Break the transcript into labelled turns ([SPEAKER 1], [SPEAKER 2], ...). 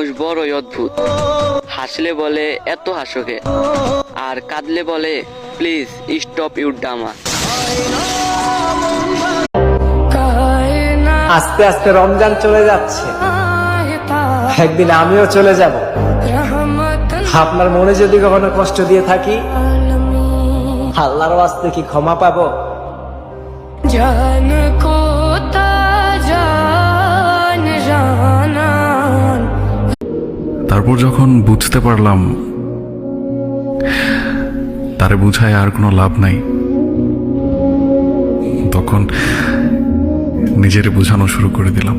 [SPEAKER 1] মানুষ বড়ই অদ্ভুত। হাসলে বলে এত হাসোকে, আর কাঁদলে বলে প্লিজ স্টপ ইউর ড্রামা।
[SPEAKER 2] আস্তে আস্তে রমজান চলে যাচ্ছে, একদিন আমিও চলে যাব। আপনার মনে যদি কখনো কষ্ট দিয়ে থাকি, আল্লাহর ওয়াস্তে কি ক্ষমা পাবো?
[SPEAKER 3] তারপর যখন বুঝতে পারলাম তারে বুঝায় আর কোনো লাভ নাই, তখন নিজেরে বোঝানো শুরু করে দিলাম।